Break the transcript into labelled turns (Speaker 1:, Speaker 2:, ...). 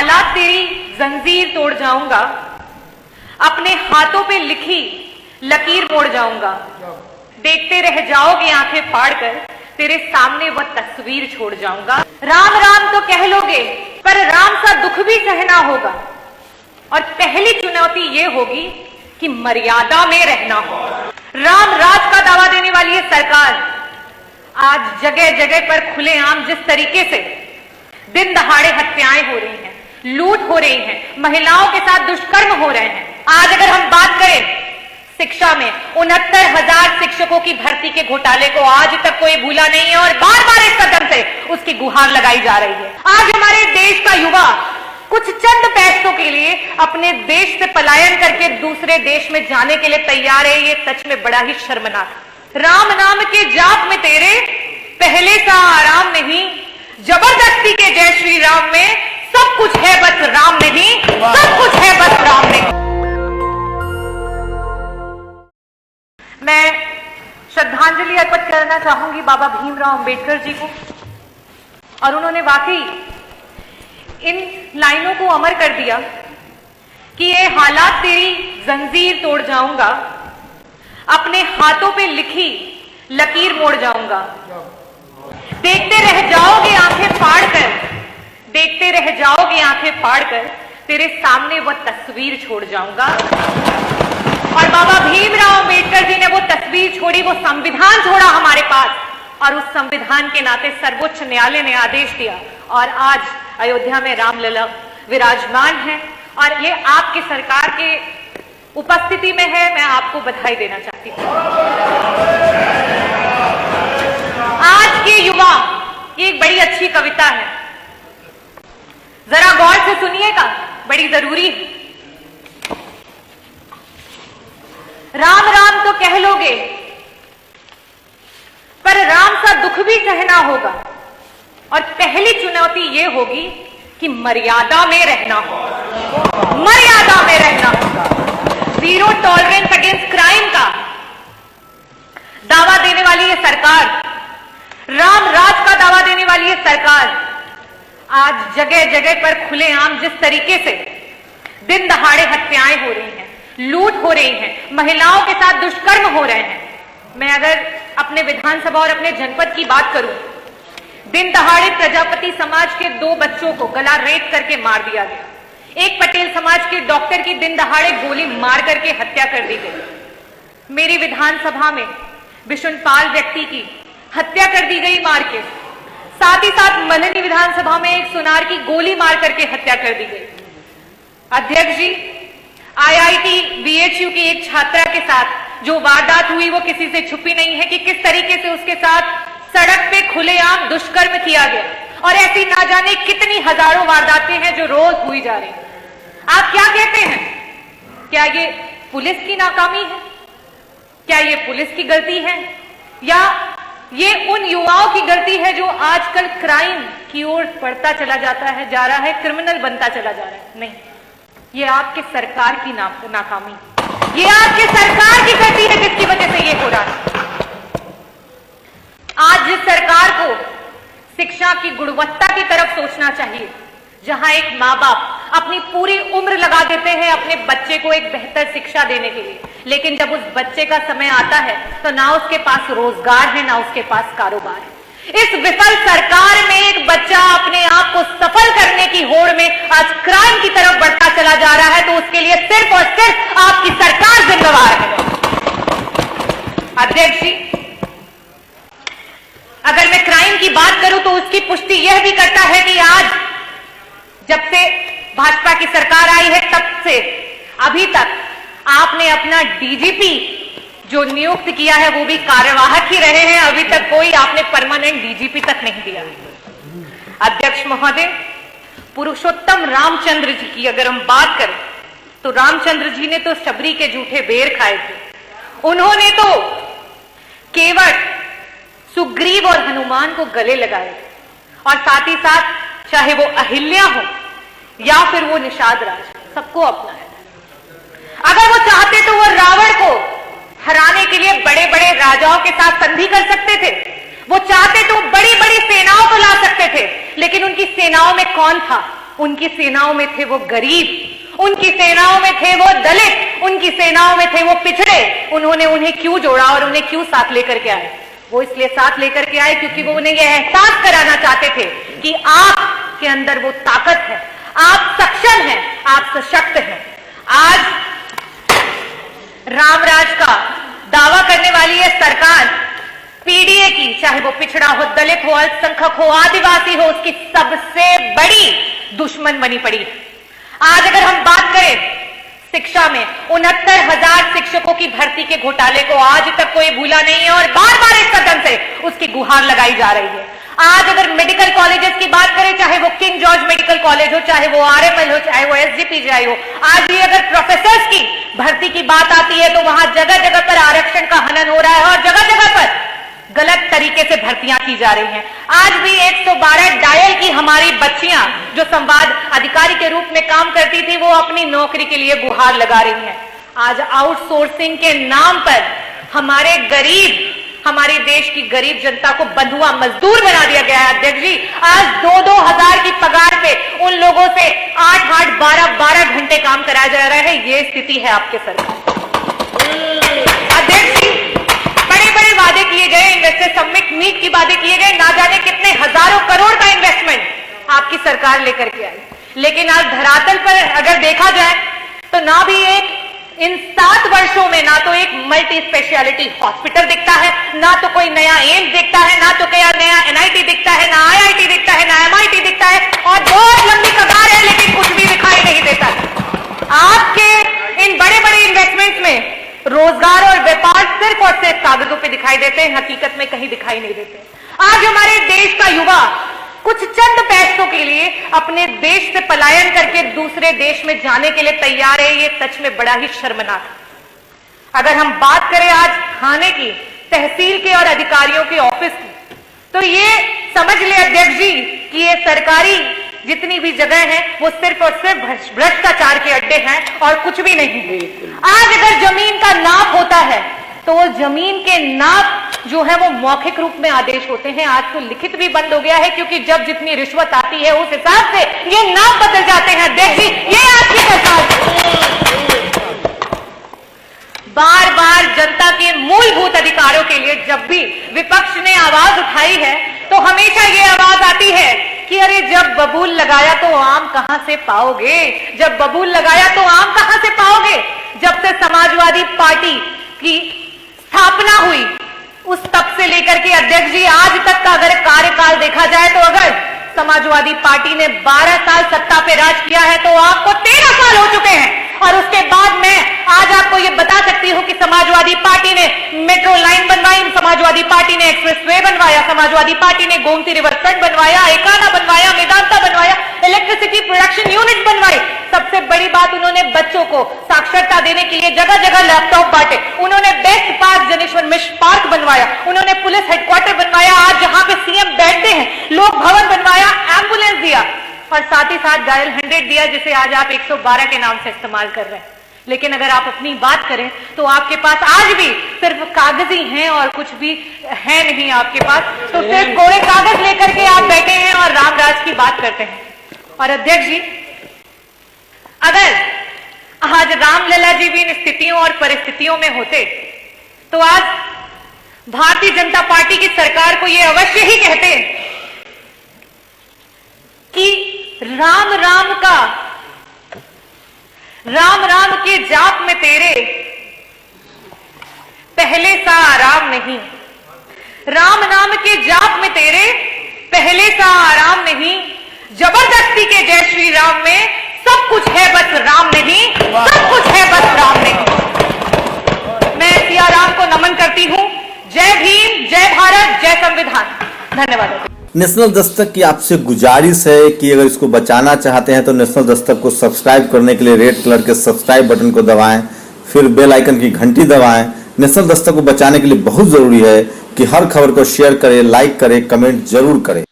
Speaker 1: हालात तेरी जंजीर तोड़ जाऊंगा, अपने हाथों पे लिखी लकीर मोड़ जाऊंगा। देखते रह जाओगे आंखें फाड़कर, तेरे सामने वह तस्वीर छोड़ जाऊंगा। राम राम तो कह लोगे, पर राम सा दुख भी सहना होगा। और पहली चुनौती ये होगी कि मर्यादा में रहना होगा। राम राज का दावा देने वाली ये सरकार आज जगह जगह पर खुलेआम जिस तरीके से दिन दहाड़े हत्याएं हो रही हैं, लूट हो रही हैं, महिलाओं के साथ दुष्कर्म हो रहे हैं। आज अगर हम बात करें शिक्षा में, 69,000 शिक्षकों की भर्ती के घोटाले को आज तक कोई भूला नहीं है और बार बार इस कदम से उसकी गुहार लगाई जा रही है। आज हमारे देश का युवा कुछ चंद पैसों के लिए अपने देश से पलायन करके दूसरे देश में जाने के लिए तैयार है। ये सच में बड़ा ही शर्मनाक। राम नाम के जाप में तेरे पहले सा आराम नहीं, जबरदस्ती के जय श्री राम में सब कुछ है बस राम नहीं, सब कुछ है बस राम नहीं। मैं श्रद्धांजलि अर्पित करना चाहूंगी बाबा भीमराव अंबेडकर जी को। और उन्होंने वाकई इन लाइनों को अमर कर दिया कि ये हालात तेरी जंजीर तोड़ जाऊंगा, अपने हाथों पे लिखी लकीर मोड़ जाऊंगा। देखते रह जाओगे आंखें फाड़कर, देखते रह जाओगे आंखें फाड़कर, तेरे सामने वह तस्वीर छोड़ जाऊंगा। और बाबा भीमराव अंबेडकर जी ने वो तस्वीर छोड़ी, वो संविधान छोड़ा हमारे पास, और उस संविधान के नाते सर्वोच्च न्यायालय ने आदेश दिया और आज अयोध्या में रामलला विराजमान है। और ये आपकी सरकार के उपस्थिति में है। मैं आपको बधाई देना चाहती हूँ। आज के युवा, ये एक बड़ी अच्छी कविता है, जरा गौर से सुनिएगा, बड़ी जरूरी है। राम राम तो कह लोगे, पर राम सा दुख भी सहना होगा। और पहली चुनौती यह होगी कि मर्यादा में रहना होगा, मर्यादा में रहना होगा। जीरो टॉलरेंस अगेंस्ट क्राइम का दावा देने वाली ये सरकार, राम राज का दावा देने वाली ये सरकार आज जगह जगह पर खुलेआम जिस तरीके से दिन दहाड़े हत्याएं हो रही हैं, लूट हो रही हैं, महिलाओं के साथ दुष्कर्म हो रहे हैं। मैं अगर अपने विधानसभा और अपने जनपद की बात करूं, दिन दहाड़े प्रजापति समाज के 2 बच्चों को गला रेत करके मार दिया गया। एक पटेल समाज के डॉक्टर की दिन दहाड़े गोली मार करके हत्या कर दी गई। मेरी विधानसभा में बिशुनपाल व्यक्ति की हत्या कर दी गई मार के। साथ ही साथ मल्हनी विधानसभा में एक सुनार की गोली मार करके हत्या कर दी गई। अध्यक्ष जी, IIT BHU की एक छात्रा के साथ जो वारदात हुई वो किसी से छुपी नहीं है कि किस तरीके से उसके साथ सड़क पे खुलेआम दुष्कर्म किया गया। और ऐसी ना जाने कितनी हजारों वारदातें हैं जो रोज हुई जा रही हैं। आप क्या कहते हैं? क्या ये पुलिस की नाकामी है? क्या ये पुलिस की गलती है? या ये उन युवाओं की गलती है जो आजकल क्राइम की ओर बढ़ता चला जाता है, जा रहा है, क्रिमिनल बनता चला जा रहा है? नहीं, ये आपके सरकार की नाकामी, ये आपके सरकार की गलती है जिसकी वजह से ये हो रहा है। आज जिस सरकार को शिक्षा की गुणवत्ता की तरफ सोचना चाहिए, जहां एक माँ बाप अपनी पूरी उम्र लगा देते हैं अपने बच्चे को एक बेहतर शिक्षा देने के लिए, लेकिन जब उस बच्चे का समय आता है तो ना उसके पास रोजगार है, ना उसके पास कारोबार है। इस विफल सरकार में एक बच्चा अपने आप को सफल करने की होड़ में आज क्राइम की तरफ बढ़ता चला जा रहा है, तो उसके लिए सिर्फ और सिर्फ आपकी सरकार जिम्मेवार है। अध्यक्ष जी, अगर मैं क्राइम की बात करूं तो उसकी पुष्टि यह भी करता है कि आज जब से भाजपा की सरकार आई है तब से अभी तक आपने अपना डीजीपी जो नियुक्त किया है वो भी कार्यवाहक ही रहे हैं। अभी तक कोई आपने परमानेंट डीजीपी तक नहीं दिया। अध्यक्ष महोदय, पुरुषोत्तम रामचंद्र जी की अगर हम बात करें तो रामचंद्र जी ने तो शबरी के जूठे बेर खाए थे। उन्होंने तो केवल सुग्रीव और हनुमान को गले लगाए और साथ ही साथ चाहे वो अहिल्या हो या फिर वो निषाद राज, सबको अपनाया। अगर वो चाहते तो वो रावण को हराने के लिए बड़े बड़े राजाओं के साथ संधि कर सकते थे। वो चाहते तो बड़ी बड़ी सेनाओं को ला सकते थे, लेकिन उनकी सेनाओं में कौन था? उनकी सेनाओं में थे वो गरीब, उनकी सेनाओं में थे वो दलित, उनकी सेनाओं में थे वो पिछड़े। उन्होंने उन्हें क्यों जोड़ा और उन्हें क्यों साथ लेकर के आए? वो इसलिए साथ लेकर के आए क्योंकि वो उन्हें यह एहसास कराना चाहते थे कि आपके अंदर वो ताकत है, आप सक्षम हैं, आप सशक्त हैं। आज रामराज का दावा करने वाली ये सरकार पीडीए की, चाहे वो पिछड़ा हो, दलित हो, अल्पसंख्यक हो, आदिवासी हो, उसकी सबसे बड़ी दुश्मन बनी पड़ी। आज अगर हम बात करें शिक्षा में, 69,000 शिक्षकों की भर्ती के घोटाले को आज तक कोई भूला नहीं है और बार बार इस सदन से उसकी गुहार लगाई जा रही है। आज अगर मेडिकल कॉलेजेस की बात करें, चाहे वो किंग जॉर्ज मेडिकल कॉलेज हो, चाहे वो आरएमएल हो, चाहे वो एसजीपीजीआई हो, आज भी अगर प्रोफेसर्स की भर्ती की बात आती है तो वहां जगह जगह पर आरक्षण का हनन हो रहा है और जगह जगह पर गलत तरीके से भर्तियां की जा रही हैं। आज भी 112 डायल की हमारी बच्चियां जो संवाद अधिकारी के रूप में काम करती थी, वो अपनी नौकरी के लिए गुहार लगा रही हैं। आज आउटसोर्सिंग के नाम पर हमारे देश की गरीब जनता को बंधुआ मजदूर बना दिया गया है। अध्यक्ष जी, आज 2-2 हजार की पगार पे उन लोगों से 8-8, 12-12 घंटे काम कराया जा रहा है। ये स्थिति है आपके सरकार। अध्यक्ष जी, बड़े वादे किए गए, इन्वेस्टर समिट मीट की वादे किए गए, ना जाने कितने हजारों करोड़ का इन्वेस्टमेंट आपकी सरकार लेकर के आई, लेकिन आज धरातल पर अगर देखा जाए तो ना भी इन 7 वर्षों में ना तो एक मल्टी स्पेशलिटी हॉस्पिटल दिखता है, ना तो कोई नया एम्स दिखता है, ना तो कोई नया एनआईटी दिखता है, ना आईआईटी दिखता है, ना एमआईटी दिखता है, और बहुत लंबी कतार है लेकिन कुछ भी दिखाई नहीं देता। आपके इन बड़े बड़े इन्वेस्टमेंट्स में रोजगार और व्यापार सिर्फ और सिर्फ कागजों पे दिखाई देते हैं, हकीकत में कहीं दिखाई नहीं देते। आज हमारे देश का युवा कुछ चंद पैसों के लिए अपने देश से पलायन करके दूसरे देश में जाने के लिए तैयार है। ये सच में बड़ा ही शर्मनाक है। अगर हम बात करें आज थाने की, तहसील के और अधिकारियों के ऑफिस की, तो ये समझ ले अध्यक्ष जी कि ये सरकारी जितनी भी जगह है वो सिर्फ और सिर्फ भ्रष्टाचार के अड्डे हैं और कुछ भी नहीं। आज अगर जमीन का नाप होता है तो वो जमीन के नाप जो है वो मौखिक रूप में आदेश होते हैं। आज तो लिखित भी बंद हो गया है, क्योंकि जब जितनी रिश्वत आती है उस हिसाब से ये नाप बदल जाते हैं। अध्यक्ष जी, ये आपकी सरकार बार बार जनता के मूलभूत अधिकारों के लिए जब भी विपक्ष ने आवाज उठाई है तो हमेशा ये आवाज आती है कि अरे जब बबूल लगाया तो आम कहां से पाओगे, जब बबूल लगाया तो आम कहां से पाओगे। जब से समाजवादी पार्टी की स्थापना हुई उस तब से लेकर के अध्यक्ष जी आज तक का अगर कार्यकाल देखा जाए तो अगर समाजवादी पार्टी ने 12 साल सत्ता पे राज किया है तो आपको 13 साल हो चुके हैं। और उसके बाद मैं आज आपको ये बता सकती हूं कि समाजवादी पार्टी ने मेट्रो लाइन बनवाई, समाजवादी पार्टी ने एक्सप्रेसवे बनवाया, समाजवादी पार्टी ने गोमती रिवर फ्रंट बनवाया, एकाना बनवाया, मेदांता बनवाया, इलेक्ट्रिसिटी प्रोडक्शन यूनिट बनवाई। सबसे बड़ी बात, उन्होंने बच्चों को साक्षरता देने के लिए जगह जगह लैपटॉप बांटे, उन्होंने best park Janeshwar Mishra park बनवाया, उन्होंने पुलिस हेडक्वार्टर बनवाया, आज जहां पे सीएम बैठते हैं, लोक भवन बनवाया, एम्बुलेंस दिया और साथ ही साथ डायल 100 दिया, जिसे आज आप 112 के नाम से इस्तेमाल कर रहे हैं। लेकिन अगर आप अपनी बात करें तो आपके पास आज भी सिर्फ कागज ही हैं और कुछ भी है नहीं आपके पास। तो सिर्फ कोरे कागज लेकर के आप बैठे हैं और रामराज की बात करते हैं। और अध्यक्ष जी, अगर आज रामलला जी भी इन स्थितियों और परिस्थितियों में होते तो आज भारतीय जनता पार्टी की सरकार को यह अवश्य ही कहते कि राम राम के जाप में तेरे पहले सा आराम नहीं, राम नाम के जाप में तेरे पहले सा आराम नहीं, जबरदस्ती के जय श्री राम में सब कुछ है बस राम नहीं, सब कुछ है बस राम नहीं। मैं सिया राम को नमन करती हूं। जय भीम, जय भारत, जय संविधान। धन्यवाद।
Speaker 2: नेशनल दस्तक की आपसे गुजारिश है कि अगर इसको बचाना चाहते हैं तो नेशनल दस्तक को सब्सक्राइब करने के लिए रेड कलर के सब्सक्राइब बटन को दबाएं, फिर बेल आइकन की घंटी दबाएं। नेशनल दस्तक को बचाने के लिए बहुत जरूरी है कि हर खबर को शेयर करें, लाइक करें, कमेंट जरूर करें।